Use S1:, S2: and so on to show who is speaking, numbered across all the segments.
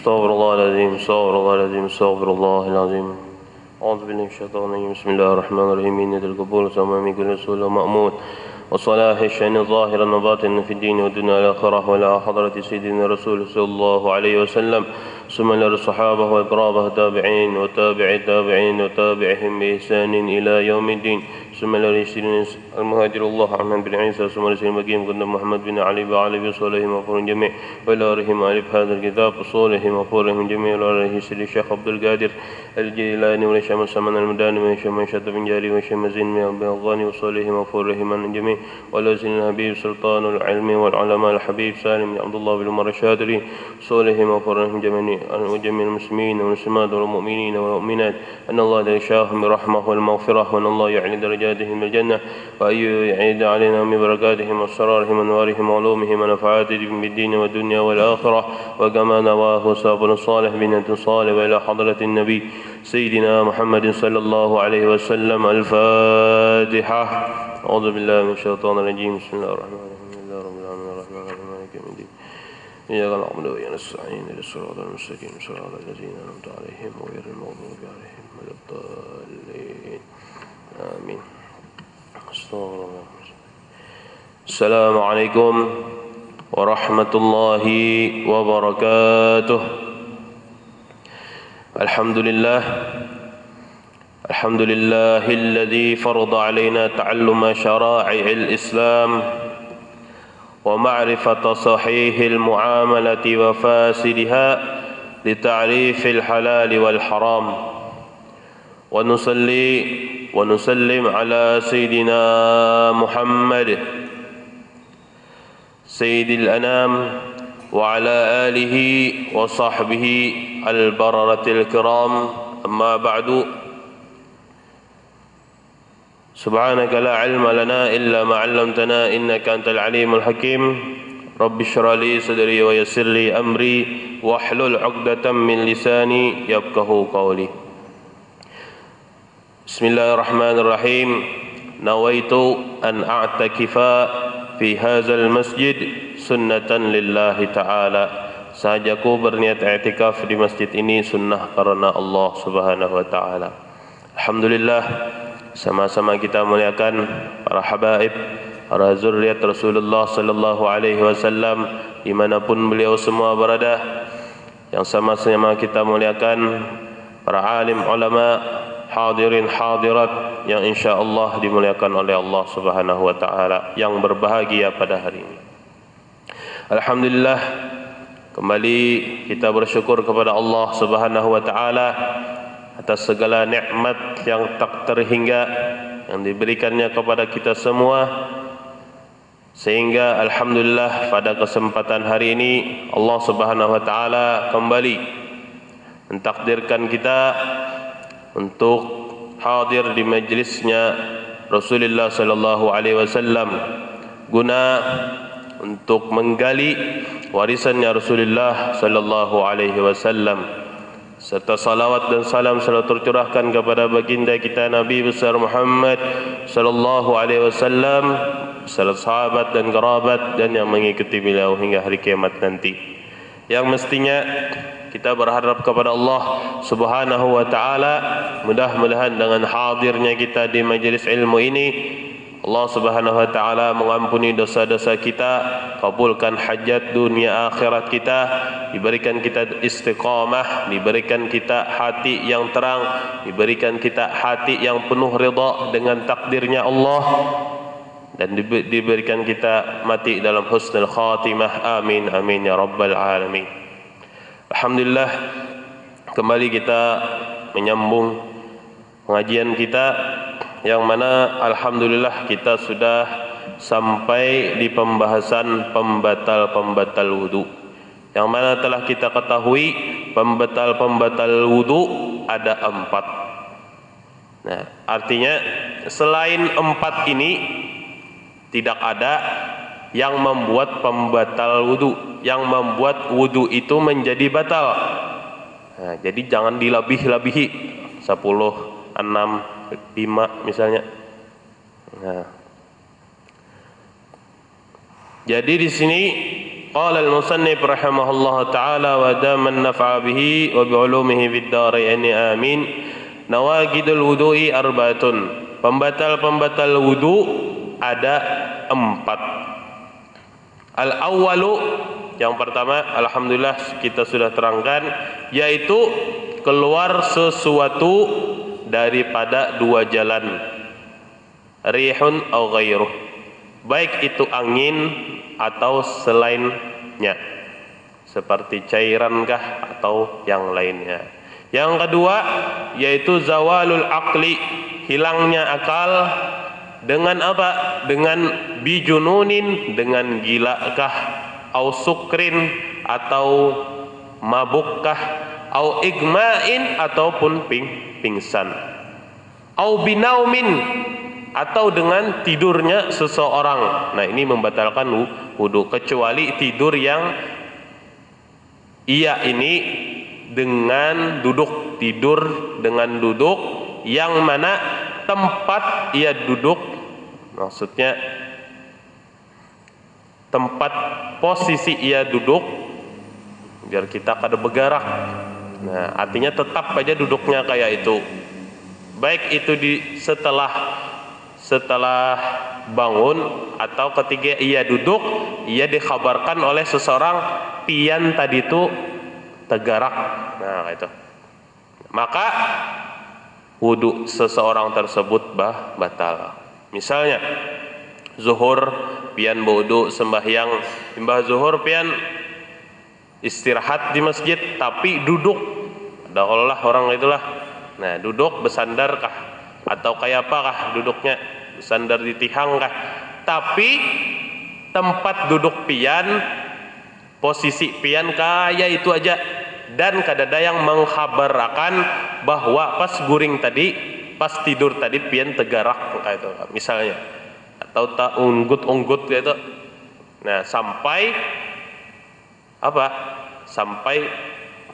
S1: استغفر الله العظيم استغفر الله العظيم استغفر الله العظيم أعوذ بالله من الشيطان الرجيم بسم الله الرحمن الرحيم إن ذا القبول سمامي كل رسول ومأمون وصلاح الشأن ظاهرا وباطنا في الدين والدنيا والآخرة وعلى حضرة سيدنا رسول صلى الله عليه وسلم ثم إلى الصحابة والقرابة التابعين وتابع التابعين وتابعهم بإحسان إلى يوم الدين ثم إلى رسول المهاجر الله عمن بن عيسى ثم رسول المقيم قدم محمد بن علي وعلي بصالحهم وفورهم جميع وإلى رحم ألف هذا الكتاب وصالحهم وفورهم جميع وإلى رئيس الشيخ عبد القادر الجيلاني ولشام السمن المداني وهشام شد بن جاري وهشام زين بن الغاني وصالحهم وفورهم الجميع وإلى سيدنا الحبيب سلطان العلم والعلماء الحبيب سالم بن عبد الله بن عمر الشاذلي صالحهم وفورهم جميع وجميع المسلمين والمسلمات والمؤمنين والمؤمنات أن الله يشاهم برحمة والمغفرة وأن الله يعلي درجاتهم بالجنة وأن يعيد علينا من بركاتهم وأسرارهم ونوارهم وعلومهم ونفعاتهم بالدين والدنيا والآخرة وكما نواه سابنا الصالح بنة صالح إلى حضرة النبي سيدنا محمد صلى الله عليه وسلم الفاتحة أعوذ بالله من الشيطان الرجيم بسم الله الرحمن الرحيم الحمد لله رب العالمين الرحمن الرحيم مالك يوم الدين إياك نعبد وإياك نستعين اهدنا الصراط المستقيم صراط الذين أنعمت عليهم غير المغضوب عليهم ولا الضالين آمين استغفر الله. السلام عليكم ورحمة الله وبركاته. الحمد لله الذي فرض علينا تعلم شرائع الإسلام ومعرفة صحيح المعاملة وفاسدها لتعريف الحلال والحرام ونصلي ونسلم على سيدنا محمد سيد الأنام وعلى آله وصحبه البررة الكرام أما بعد سبحانك لا علم لنا إلا ما علمتنا إنك أنت العليم الحكيم رب اشرح لي صدري ويسر لي أمري واحلل عقدة من لساني يفقهوا قولي. بسم الله الرحمن الرحيم. نويت أن أعتكف في هذا المسجد سنة لله تعالى. Sahajaku berniat i'tikaf di masjid ini sunnah karena Allah Subhanahu wa taala. Alhamdulillah, sama-sama kita muliakan para habaib, para zuriat Rasulullah sallallahu alaihi wasallam dimanapun beliau semua berada. Yang sama-sama kita muliakan para alim ulama, hadirin hadirat yang insyaallah dimuliakan oleh Allah Subhanahu wa taala, yang berbahagia pada hari ini. Alhamdulillah, kembali kita bersyukur kepada Allah Subhanahu wa taala atas segala nikmat yang tak terhingga yang diberikannya kepada kita semua, sehingga alhamdulillah pada kesempatan hari ini Allah Subhanahu wa taala kembali mentakdirkan kita untuk hadir di majlisnya Rasulullah sallallahu alaihi wasallam guna untuk menggali warisannya Rasulullah sallallahu alaihi wasallam, serta salawat dan salam selalu tercurahkan kepada baginda kita Nabi besar Muhammad sallallahu alaihi wasallam, serta sahabat dan kerabat dan yang mengikuti beliau hingga hari kiamat nanti. Yang mestinya kita berharap kepada Allah Subhanahu wa taala, mudah-mudahan dengan hadirnya kita di majelis ilmu ini Allah Subhanahu wa taala mengampuni dosa-dosa kita, kabulkan hajat dunia akhirat kita, diberikan kita istiqamah, diberikan kita hati yang terang, diberikan kita hati yang penuh ridha dengan takdirnya Allah, dan diberikan kita mati dalam husnul khatimah. Amin amin ya rabbal alamin. Alhamdulillah, kembali kita menyambung pengajian kita, yang mana alhamdulillah kita sudah sampai di pembahasan pembatal-pembatal wudu, yang mana telah kita ketahui pembatal-pembatal wudu ada 4. Nah, artinya selain 4 ini tidak ada yang membuat pembatal wudu, yang membuat wudu itu menjadi batal. Nah, jadi jangan dilebih-lebihi 10, 6, 5 misalnya. Nah, jadi di sini qala al-musannif rahimahullah ta'ala wa daman naf'a bihi wa bi'ulumihi fid dharain amin. Nawaqidul wudu'i arba'atun. Pembatal-pembatal wudu ada 4. Al-awwalu, yang pertama alhamdulillah kita sudah terangkan, yaitu keluar sesuatu daripada 2 jalan, rihun au ghairuh, baik itu angin atau selainnya, seperti cairan kah atau yang lainnya. Yang kedua yaitu zawalul aqli, hilangnya akal. Dengan apa? Dengan bijununin, dengan gila kah, au sukrin atau mabuk kah, au igma'in ataupun pingsan, au binaumin atau dengan tidurnya seseorang. Nah, ini membatalkan wudu, kecuali tidur yang ia ini dengan duduk, tidur dengan duduk yang mana tempat ia duduk, maksudnya tempat posisi ia duduk, biar kita kada bergerak. Nah, artinya tetap aja duduknya kayak itu, baik itu setelah bangun atau ketika ia duduk, ia dikhabarkan oleh seseorang pian tadi itu tergerak. Nah, itu maka wudu seseorang tersebut batal. Misalnya zuhur pian wudu sembahyang, imbah zuhur pian istirahat di masjid tapi duduk, ada Allah orang itulah. Nah, duduk bersandar kah atau kayak apa kah duduknya, bersandar di tihang kah, tapi tempat duduk pian, posisi pian kayak itu aja, dan kadada yang mengkhabarakan bahwa pas guring tadi, pas tidur tadi pian tegarak kayak itu misalnya, atau tak unggut gitu. Nah, sampai apa? Sampai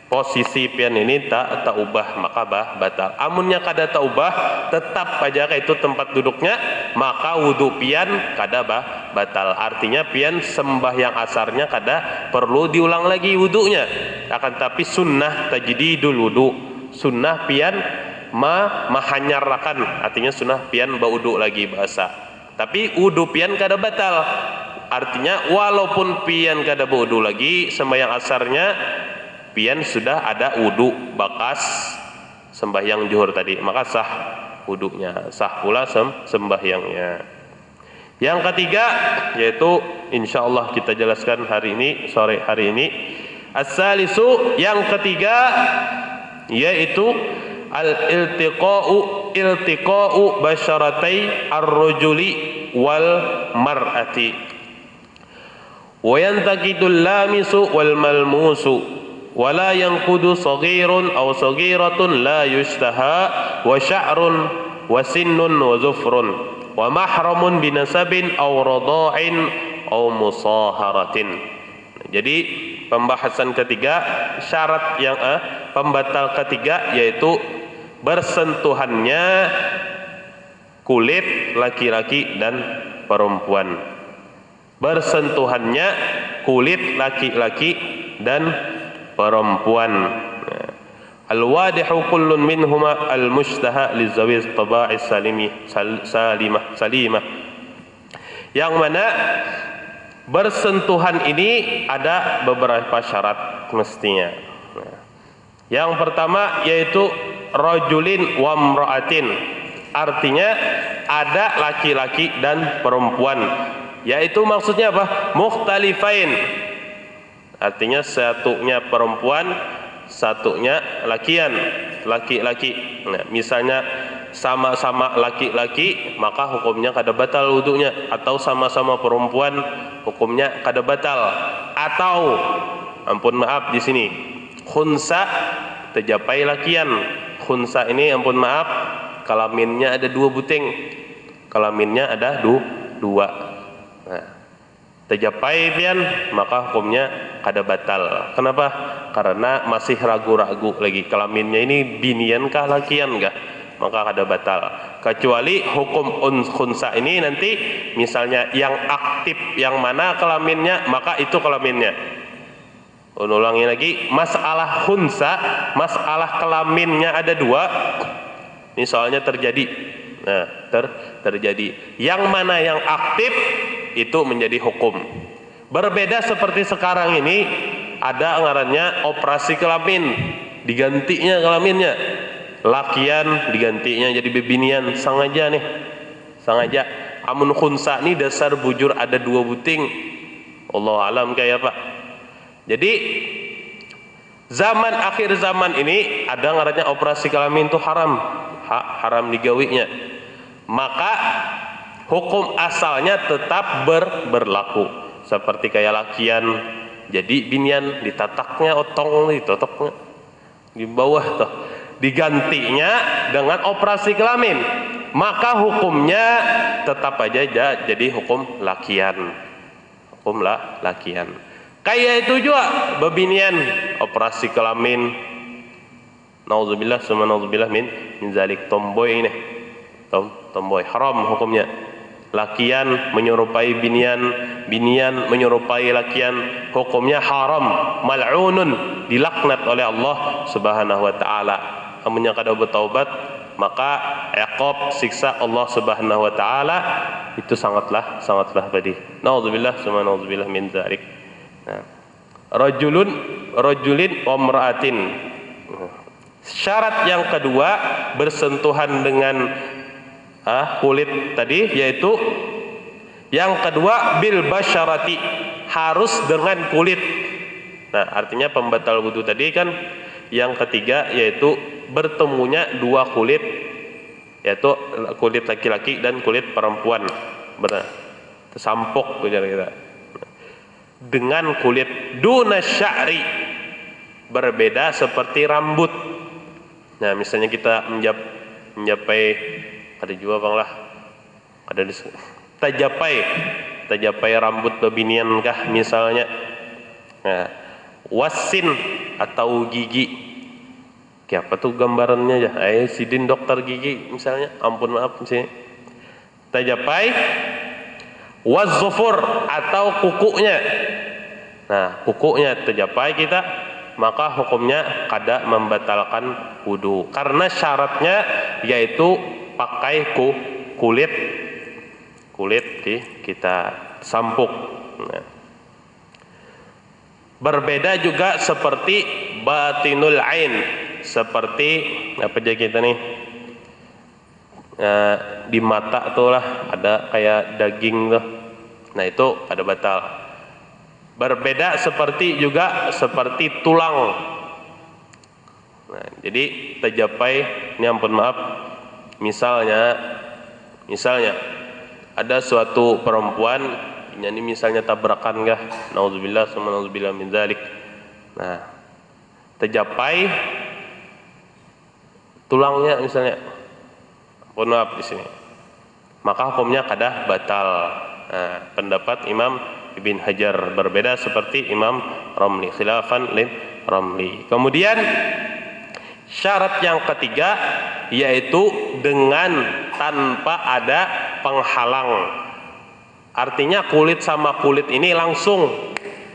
S1: posisi pian ini tak ubah, maka batal. Amunnya kada tak ubah, tetap aja kayak itu tempat duduknya, maka wudu pian kada batal. Artinya pian sembahyang asarnya kada perlu diulang lagi wudunya. Akan tapi sunnah tajdidul wudu, sunnah pian mahanyarakan, artinya sunnah pian baudu lagi bahasa. Tapi wudu pian kada batal. Artinya walaupun pian kada baudu lagi sembahyang asarnya, pian sudah ada wudu bakas sembahyang zuhur tadi, maka sah wudunya, sah pula sembahyangnya. Yang ketiga yaitu insyaallah kita jelaskan hari ini, sore hari ini. As-salisu, yang ketiga yaitu iltiqa'u basyaratai ar-rajuli wal mar'ati wa yantaqidul lamisu wal malmusu wala yanqudu saghirun aw saghiratun la yushtaha wa sya'run wa sinnun wa zufrun wa mahramun binasabin aw radha'in aw musaharatin. Jadi pembahasan ketiga, syarat yang pembatal ketiga yaitu bersentuhannya kulit laki-laki dan perempuan. Bersentuhannya kulit laki-laki dan perempuan. Al-wadihu kullun minhuma al-mushtaha lizawiz taba'is salimah. Yang mana bersentuhan ini ada beberapa syarat mestinya. Yang pertama yaitu rajulin wa imra'atin, artinya ada laki-laki dan perempuan, yaitu maksudnya apa? Mukhtalifain, artinya satunya perempuan, satunya laki-laki. Nah, misalnya sama-sama laki-laki maka hukumnya kada batal wudunya, atau sama-sama perempuan hukumnya kada batal. Atau ampun maaf di sini khunsa terjapai lakian. Khunsa ini ampun maaf kelaminnya ada 2 buting, kelaminnya ada 2. Nah, terjapai pian maka hukumnya kada batal. Kenapa? Karena masih ragu-ragu lagi kelaminnya ini binian kah lakian kah. maka kada batal. Kecuali hukum khunsa ini nanti misalnya yang aktif yang mana kelaminnya, maka itu kelaminnya. Ulangi lagi, masalah khunsa, masalah kelaminnya ada dua. Ini soalnya terjadi. Nah, terjadi. Yang mana yang aktif itu menjadi hukum. Berbeda seperti sekarang ini ada ngarannya operasi kelamin, digantinya kelaminnya. Lakian digantinya jadi bebinian, sengaja nih. Sengaja. Amun khunsa ini dasar bujur ada dua buting. Allah alam kayak apa. Jadi akhir zaman ini ada ngarannya operasi kelamin itu haram. Haram digawinya. Maka hukum asalnya tetap berlaku. Seperti kayak lakian jadi binian, ditataknya otong, ditotoknya di bawah tuh, digantinya dengan operasi kelamin, maka hukumnya tetap aja jadi hukum lakian. Hukum lakian. Kayak itu juga bebinian, operasi kelamin. Nauzubillah summa nauzubillah min zalik, tomboy ini. Tomboy haram hukumnya. Lakian menyerupai binian, binian menyerupai lakian, hukumnya haram, mal'unun, dilaknat oleh Allah Subhanahu wa taala. Amunnya kada bertaubat, maka iqab, siksa Allah Subhanahu wa taala itu sangatlah pedih. Nauzubillah summa nauzubillah min dzalik. Nah, rajulin wa imra'atin. Syarat yang kedua bersentuhan dengan kulit tadi, yaitu yang kedua bil basyarati, harus dengan kulit. Nah, artinya pembatal wudu tadi kan yang ketiga yaitu bertemunya dua kulit, yaitu kulit laki-laki dan kulit perempuan. Benar. Tersampuk kita. Dengan kulit duna sya'ri, berbeda seperti rambut. Nah, misalnya kita menjapai ada juga bang lah, ada tajapai rambut bebinian kah misalnya. Nah, wasin atau gigi, kayak apa tuh gambarannya aja? Sidin dokter gigi misalnya, ampun maaf sih. Tajapai, wazufur atau kukunya. Nah, kukunya tajapai kita, maka hukumnya kada membatalkan wudu, karena syaratnya yaitu pakai kulit kita sampuk. Nah, berbeda juga seperti batinul ain, seperti apa aja kita nih, di mata tuh lah ada kayak daging tuh. Nah, itu ada batal. Berbeda seperti seperti tulang. Nah, jadi tajapai ini, ampun maaf, misalnya ada suatu perempuan ini misalnya tabrakan kah, nauzubillah summa nauzubillah min dzalik. Nah, tajapai tulangnya misalnya, ampun maaf di sini, maka hukumnya kada batal. Nah, pendapat Imam Ibn Hajar berbeda seperti Imam Ramli, khilafan lin Ramli. Kemudian syarat yang ketiga yaitu dengan tanpa ada penghalang. Artinya kulit sama kulit ini langsung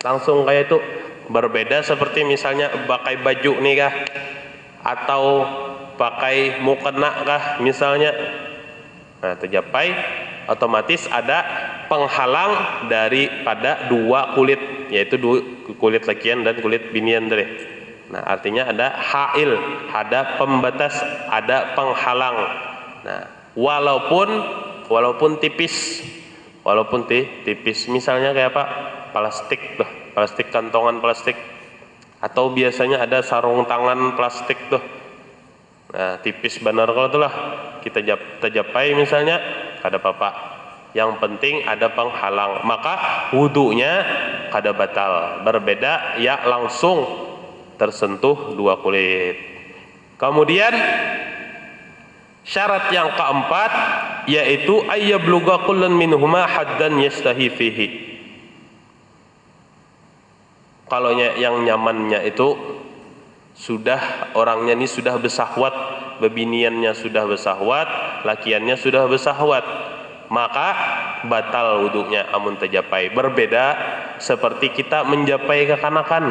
S1: kayak itu. Berbeda seperti misalnya pakai baju nih kah, atau pakai mukena kah misalnya. Nah, tajapai otomatis ada penghalang daripada dua kulit, yaitu kulit lakian dan kulit binian tadi. Nah, artinya ada hail, ada pembatas, ada penghalang. Nah, walaupun tipis, misalnya kayak apa? Plastik, kantongan plastik, atau biasanya ada sarung tangan plastik tuh. Nah, tipis benar kalau itulah kita tajapai misalnya, kada apa-apa. Yang penting ada penghalang, maka wudunya kada batal. Berbeda ya langsung tersentuh dua kulit. Kemudian syarat yang keempat yaitu ayyabluga kullun minhuma haddan yastahi fihi. Kalau yang nyamannya itu orangnya ini sudah bersahwat bebiniannya sudah bersahwat, lakiannya sudah bersahwat, maka batal wudunya amun terjapai. Berbeda seperti kita menjapai kekanakan.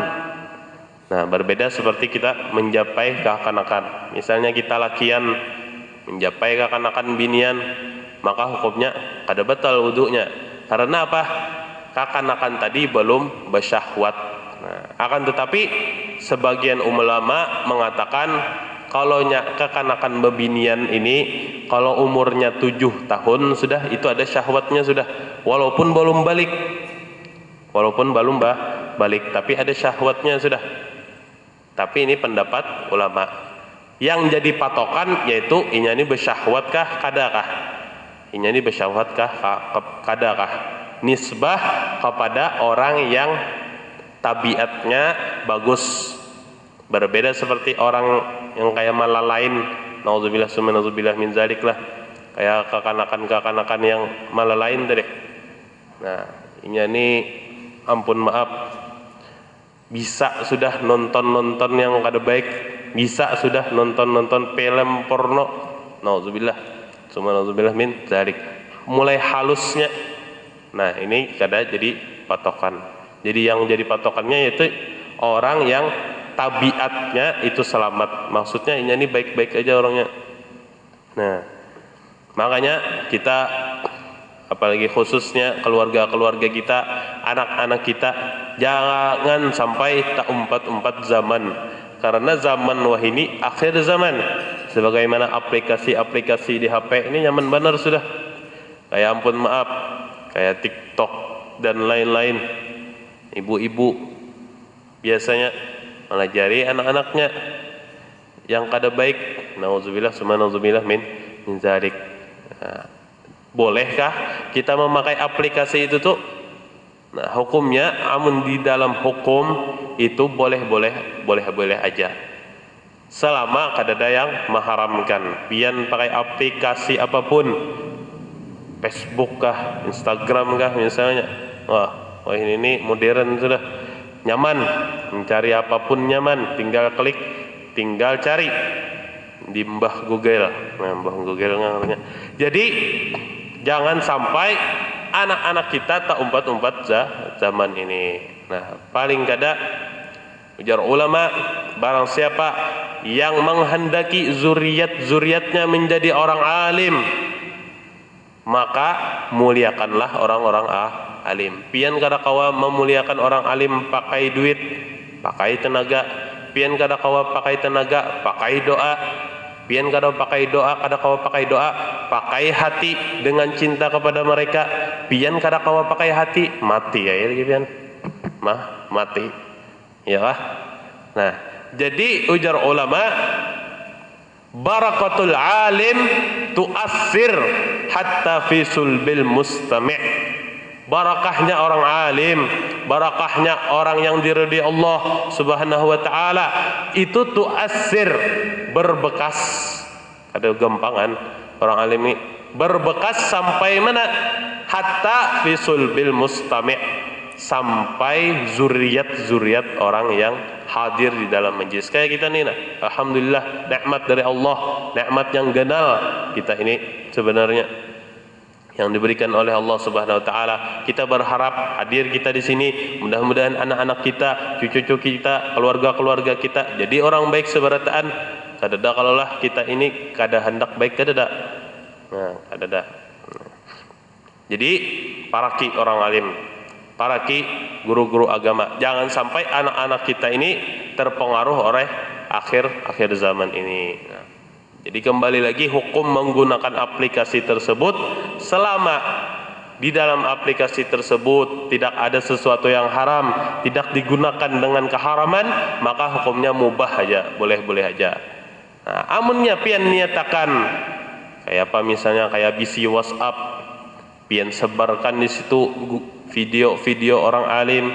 S1: Nah, berbeda seperti kita menjapai kekanakan. Misalnya kita lakian menjapai kekanakan binian, maka hukumnya kada batal wudunya. Karena apa? Kekanakan tadi belum bersyahwat. Nah, akan tetapi sebagian ulama mengatakan kalau kekanakan bebinian ini kalau umurnya 7 tahun sudah, itu ada syahwatnya sudah, walaupun belum balik, tapi ada syahwatnya sudah. Tapi ini pendapat ulama. Yang jadi patokan yaitu ini bersyahwatkah kadakah? Ini bersyahwatkah kadakah? Nisbah kepada orang yang tabiatnya bagus. Berbeda seperti orang yang kayak malalain, nauzubillah min zalik lah, kayak kekanakan yang malalain tadi. Nah, ini ampun maaf, bisa sudah nonton yang kada baik, bisa sudah nonton film porno, nauzubillah min zalik, mulai halusnya. Nah, ini kada jadi patokan. Jadi yang jadi patokannya yaitu orang yang tabiatnya itu selamat. Maksudnya ini baik-baik aja orangnya. Nah, makanya kita, apalagi khususnya keluarga-keluarga kita, anak-anak kita, jangan sampai tak umpat-umpat zaman. Karena zaman wah ini akhir zaman. Sebagaimana aplikasi-aplikasi di HP ini nyaman benar sudah. Kayak ampun maaf, kayak TikTok dan lain-lain. Ibu-ibu biasanya mengajari anak-anaknya yang kada baik. Nauzubillah min zalik. Nah, bolehkah kita memakai aplikasi itu tuh? Nah, hukumnya amun di dalam hukum itu boleh aja. Selama kada ada yang mengharamkan. Pian pakai aplikasi apapun, Facebook kah, Instagram kah misalnya. Wah ini modern sudah, nyaman, mencari apapun nyaman, tinggal klik, tinggal cari di Mbah Google. Nah, Mbah Google namanya. Jadi jangan sampai anak-anak kita tak umpat-umpat zaman ini. Nah, paling kada ujar ulama, barang siapa yang menghendaki zuriatnya menjadi orang alim, maka muliakanlah orang-orang alim. Pian kada kawa memuliakan orang alim pakai duit, pakai tenaga. Pian kada kawa pakai tenaga, pakai doa. Pian kada kawa pakai doa, pakai hati dengan cinta kepada mereka. Pian kada kawa pakai hati, mati ya lagi pian. Mati. Ya kah? Nah, jadi ujar ulama, barakatul alim tu'assir hatta fi sulbil mustami'. Barakahnya orang alim, barakahnya orang yang diridhai Allah Subhanahu wa taala itu tu'assir, berbekas. Ada gampangan orang alim ini berbekas sampai mana? Hatta fi sulbil mustami', sampai zuriat orang yang hadir di dalam majlis. Kayak kita nih, alhamdulillah, nikmat dari Allah, nikmat yang ganal kita ini sebenarnya yang diberikan oleh Allah Subhanahu wa taala. Kita berharap hadir kita di sini, mudah-mudahan anak-anak kita, cucu-cucu kita, keluarga-keluarga kita jadi orang baik seberataan. Kadada kalaulah kita ini kada hendak baik kadada. Nah, kadada. Jadi paraki orang alim, paraki guru-guru agama. Jangan sampai anak-anak kita ini terpengaruh oleh akhir zaman ini. Nah, jadi kembali lagi, hukum menggunakan aplikasi tersebut selama di dalam aplikasi tersebut tidak ada sesuatu yang haram, tidak digunakan dengan keharaman, maka hukumnya mubah aja, boleh-boleh aja. Nah, amunnya pian niatakan kayak apa, misalnya kayak bisi WhatsApp, pian sebarkan di situ video-video orang alim,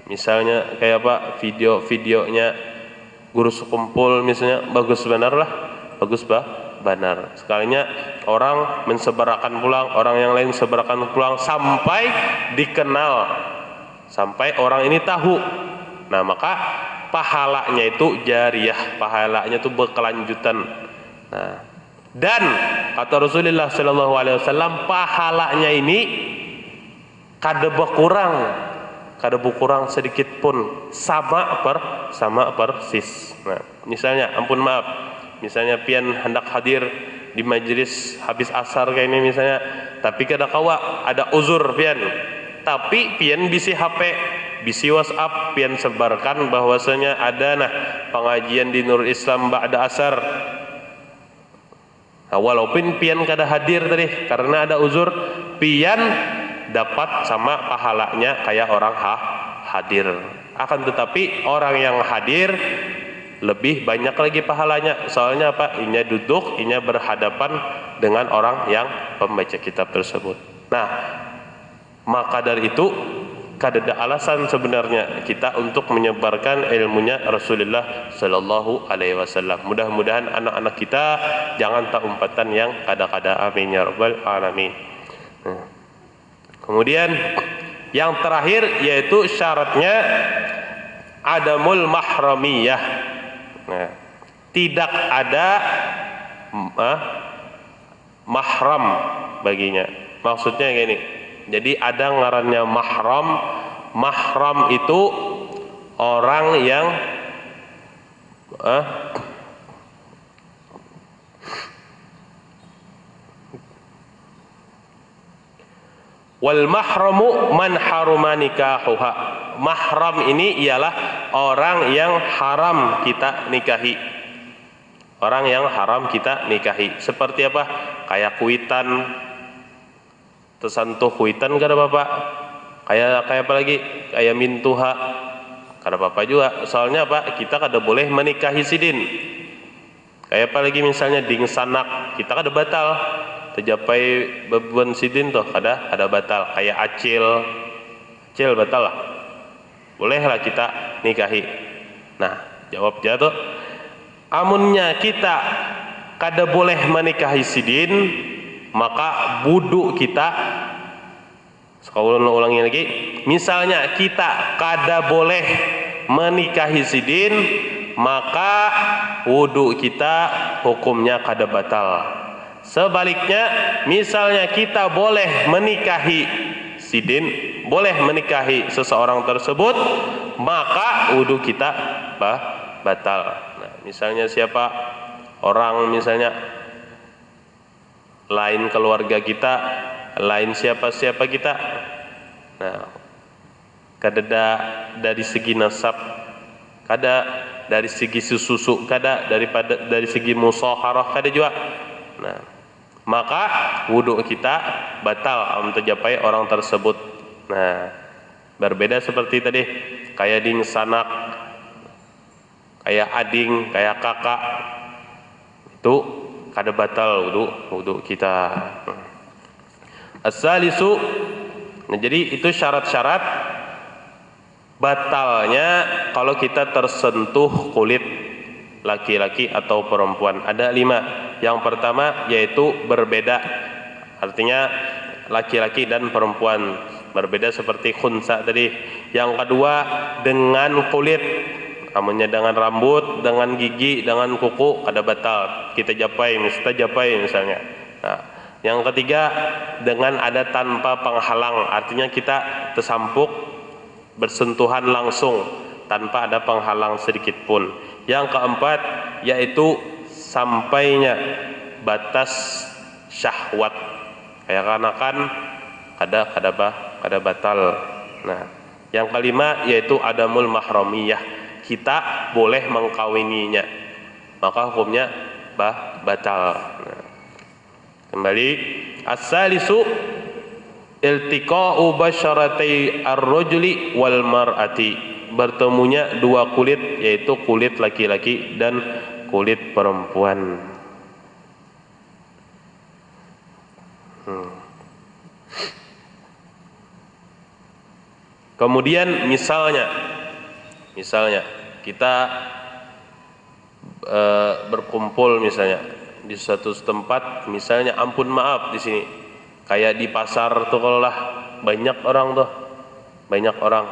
S1: misalnya kayak apa, video-videonya guru sekumpul misalnya, bagus benar lah. Bagus benar. Sekalinya orang mensebarkan pulang, orang yang lain sebarkan pulang sampai dikenal, sampai orang ini tahu. Nah, maka pahalanya itu jariyah, pahalanya itu berkelanjutan. Nah, dan kata Rasulullah sallallahu alaihi wasallam, pahalanya ini kada berkurang sedikit pun, sama persis. Nah, misalnya ampun maaf, misalnya pian hendak hadir di majelis habis asar kayak ini misalnya, tapi kada kawa ada uzur pian, tapi pian bisi HP, bisi WhatsApp, pian sebarkan bahwasanya ada pengajian di Nurul Islam ba'da asar. Nah, walaupun pian kada hadir tadi karena ada uzur, pian dapat sama pahalanya kayak orang hadir. Akan tetapi orang yang hadir lebih banyak lagi pahalanya. Soalnya apa? Inya duduk, inya berhadapan dengan orang yang pembaca kitab tersebut. Nah, maka dari itu kada ada alasan sebenarnya kita untuk menyebarkan ilmunya Rasulullah sallallahu alaihi wasallam. Mudah-mudahan anak-anak kita jangan tak umpatan yang kada-kada, amin ya rabbal alamin. Kemudian yang terakhir yaitu syaratnya adamul mahramiyah. Nah, tidak ada mahram baginya. Maksudnya gini. Jadi ada ngarannya mahram. Mahram itu orang yang wal mahramu man haruma nikahuha. Mahram ini ialah orang yang haram kita nikahi. Orang yang haram kita nikahi. Seperti apa? Kayak kuitan, tersentuh kuitan kada apa-apa. Kayak apa lagi? Kayak mintuha kada apa-apa juga. Soalnya apa? Kita kada boleh menikahi sidin. Kayak apa lagi misalnya ding sanak, kita kada batal. Terjapai bebuan sidin tuh kada batal. Kayak acil batal lah. Bolehlah kita nikahi. Nah, jawab jatuh. Amunnya kita kada boleh menikahi sidin, maka budu kita. Sekarang ulangi lagi. Misalnya kita kada boleh menikahi sidin, maka wudu kita hukumnya kada batal. Sebaliknya, misalnya kita boleh menikahi sidin, boleh menikahi seseorang tersebut, maka wudu kita batal. Nah, misalnya siapa orang, misalnya lain keluarga kita, lain siapa kita. Nah, kada dari segi nasab, kada dari segi susu, kada dari segi musaharah, kada juga. Nah, maka wudu kita batal untuk terjapai orang tersebut. Nah, berbeda seperti tadi, kayak ding sanak, kayak ading, kayak kakak, itu kada batal wudu kita. As-salisu, nah jadi itu syarat-syarat batalnya kalau kita tersentuh kulit laki-laki atau perempuan. Ada 5. Yang pertama yaitu berbeda, artinya laki-laki dan perempuan berbeda seperti khunsa tadi. Yang kedua dengan kulit, amunnya dengan rambut, dengan gigi, dengan kuku kada batal kita japai misalnya. Nah, yang ketiga dengan ada tanpa penghalang, artinya kita tersampuk bersentuhan langsung tanpa ada penghalang sedikit pun. Yang keempat yaitu sampainya batas syahwat, kayak kanakan kada batal. Nah, yang kelima yaitu adamul mahramiyah, kita boleh mengkawininya, maka hukumnya batal. Nah, kembali as-salisu iltiqa'u basyaratai ar-rajuli wal mar'ati, bertemunya dua kulit, yaitu kulit laki-laki dan kulit perempuan. Kemudian misalnya kita berkumpul misalnya di suatu tempat, misalnya ampun maaf di sini kayak di pasar tuh, kalau lah banyak orang.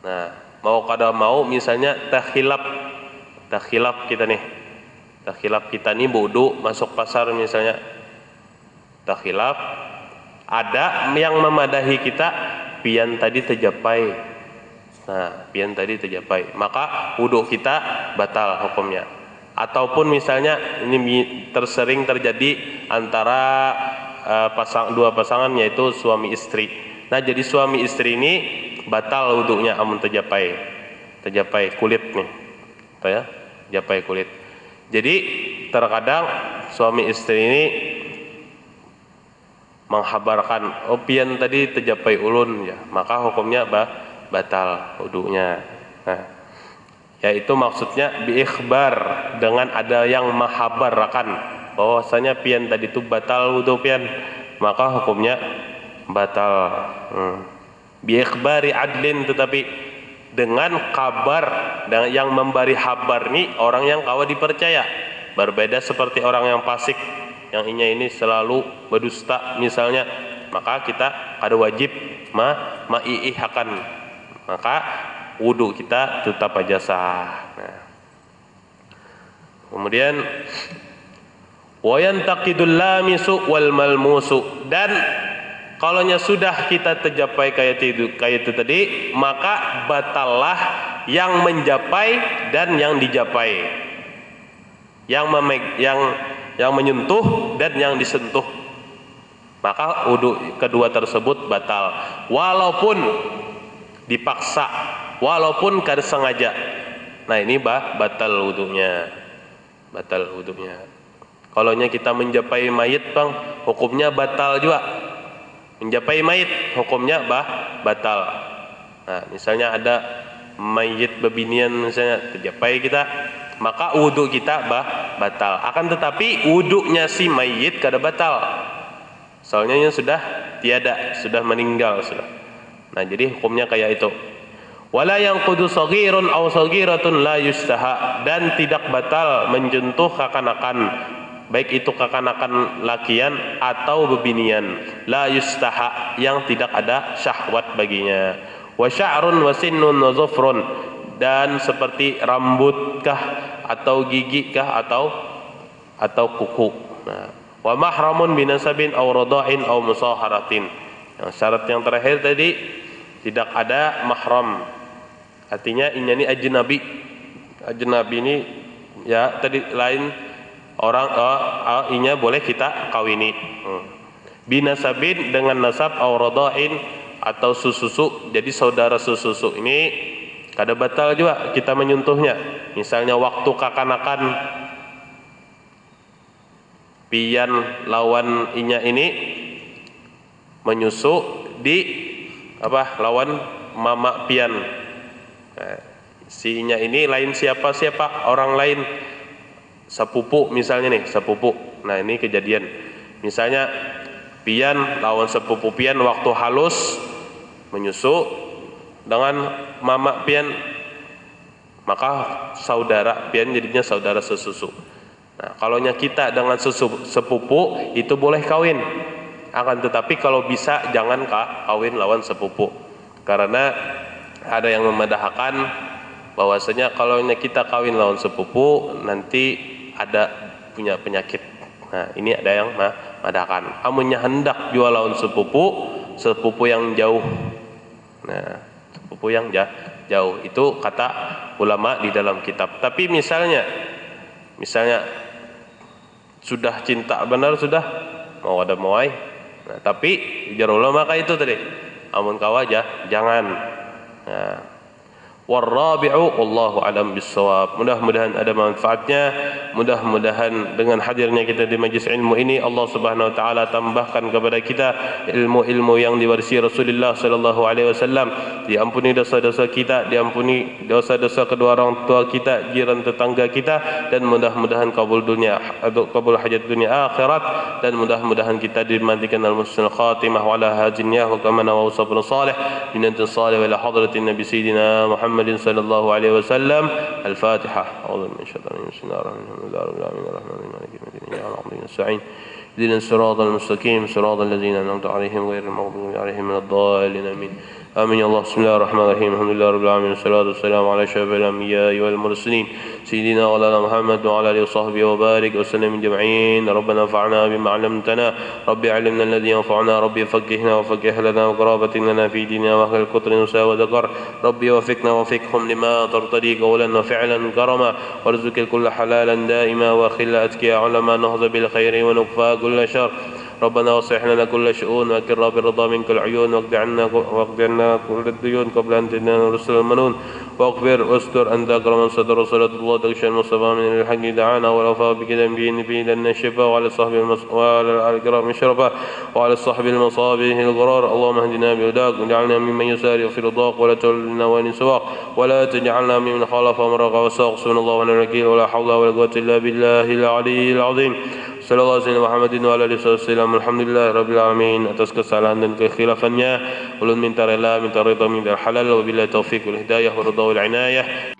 S1: Nah, mau kada mau misalnya takhilaf kita nih, Tak khilaf kita nih wudu masuk pasar misalnya. Tak khilaf ada yang memadahi kita pian tadi tercapai. Nah, pian tadi tercapai, maka wudu kita batal hukumnya. Ataupun misalnya ini tersering terjadi antara dua pasangan yaitu suami istri. Nah, jadi suami istri ini batal wudunya amun tercapai kulit nih. Apa ya? Tercapai kulit. Jadi terkadang suami istri ini menghabarkan pian tadi tercapai ulun ya, maka hukumnya batal wudunya. Nah, yaitu maksudnya biikhbar, dengan ada yang menghabarkan bahwasanya pian tadi itu batal wudu pian, maka hukumnya batal. Biikhbari adlin, tetapi dengan kabar yang memberi kabar nih orang yang kawa dipercaya. Berbeda seperti orang yang fasik yang ini selalu berdusta misalnya, maka kita ada wajib mai'ihakan, maka wudu kita tetap aja sah. Nah. Kemudian wayantaqidul lamisu wal malmusu, dan kalaunya sudah kita tercapai kayak itu tadi, maka batallah yang mencapai dan yang dicapai, yang menyentuh dan yang disentuh, maka wudu kedua tersebut batal walaupun dipaksa, walaupun kada sengaja. Nah, ini batal wudunya. Kalaunya kita mencapai mayit bang, hukumnya batal juga. Mencapai mayit hukumnya batal. Nah, misalnya ada mayit bebinian misalnya tercapai kita, maka wudu kita batal. Akan tetapi wudunya si mayit kada batal. Soalnya sudah tiada, sudah meninggal sudah. Nah, jadi hukumnya kayak itu. Wala yanqudu saghirun aw saghiratun la yustaha, dan tidak batal menjentuh kekanakan, baik itu kekanakan lakian atau bebinian, la yustaha, yang tidak ada syahwat baginya. Wa sya'run wa sinnun wa zufrun, dan seperti rambutkah atau gigikah atau kuku. Nah, wa mahramun binasabin aw radha'in aw musaharatin. Yang syarat yang terakhir tadi tidak ada mahram. Artinya ini ajnabi. Ajnabi ini ya tadi lain orang inya boleh kita kawini. Binasabin dengan nasab aw radha'in atau susu, jadi saudara susu ini kada batal juga kita menyentuhnya. Misalnya waktu kakanakan pian lawan inya ini menyusu di lawan mama pian. Nah, si inya ini lain siapa orang lain, sepupu misalnya nih, sepupu. Nah, ini kejadian misalnya pian lawan sepupu pian waktu halus menyusu dengan mama pian, maka saudara pian jadinya saudara sesusu. Nah, kalaunya kita dengan sepupu itu boleh kawin, akan tetapi kalau bisa jangan kawin lawan sepupu, karena ada yang memadahkan bahwasanya kalaunya kita kawin lawan sepupu nanti ada punya penyakit. Nah, ini ada yang memadahkan. Amunnya hendak jual lawan sepupu yang jauh. Nah, sepupu yang jauh itu kata ulama di dalam kitab. Tapi misalnya sudah cinta benar, sudah mau ada mauai. Nah, tapi jar ulama kayak itu tadi. Amun kawaja jangan. Nah, warrabi'u wallahu alam bissawab. Mudah-mudahan ada manfaatnya. Mudah-mudahan dengan hadirnya kita di majlis ilmu ini Allah Subhanahu wa taala tambahkan kepada kita ilmu-ilmu yang diwarisi Rasulullah sallallahu alaihi wasallam. Diampuni dosa-dosa kita, diampuni dosa-dosa kedua orang tua kita, jiran tetangga kita, dan mudah-mudahan kabul hajat dunia akhirat, dan mudah-mudahan kita dimandikan al-husnul khatimah wa ala hajiniyah wa kama nawasa bin salih min antisali wa ila hadratin nabi sayyidina Muhammad sallallahu alaihi wasallam. Al-Fatihah. A'udzu billahi minasyaitonir rajim. اهدنا الصراط المستقيم صراط الذين أنعمت عليهم غير المغضوب عليهم ولا الضالين آمين. آمين. الله بسم الله الرحمن الرحيم الحمد لله رب العالمين والصلاة والسلام على أشرف الأنبياء والمرسلين سيدنا مولانا محمد وعلى آله وصحبه وبارك وسلم أجمعين. ربنا انفعنا بما علمتنا، ربي علمنا الذي ينفعنا، ربي فقهنا وفقه لنا وقرابة لنا في ديننا وأهل القطر نساء وذكر، ربي وفقنا وفقهم لما ترتضي قولا وفعلا كرما، وارزق الكل حلالا دائما وخل أتكيا علما نهض بالخير ونكفى كل شر. ربنا واصلح لنا كل شؤون وأكرنا بالرضا منك العيون، واقض عنا كل الديون قبل أن تدنا رسل المنون، واغفر واستر أنت أكرم من صدر صلاة الله تغشى المصطفى من الحق دعانا، والوفاء بكذا به لنا الشفاء، وعلى وعلى الكرام الشرفاء، وعلى الصحب المصابه الغرار. اللهم اهدنا بهداك واجعلنا ممن يسارع في رضاك، ولا تولنا وين سواك، ولا تجعلنا ممن خالف أمرك وساق. سبحان الله ونعم الوكيل، ولا حول ولا قوة إلا بالله العلي العظيم. صلى الله عليه Muhammadin wa alihi wasallam. Alhamdulillah rabbil alamin. Atas kesalahan dan kekhilafannya ulun minta rela, minta ridha, minta halal, wabillahi taufiq wal hidayah wa ridha wal inayah.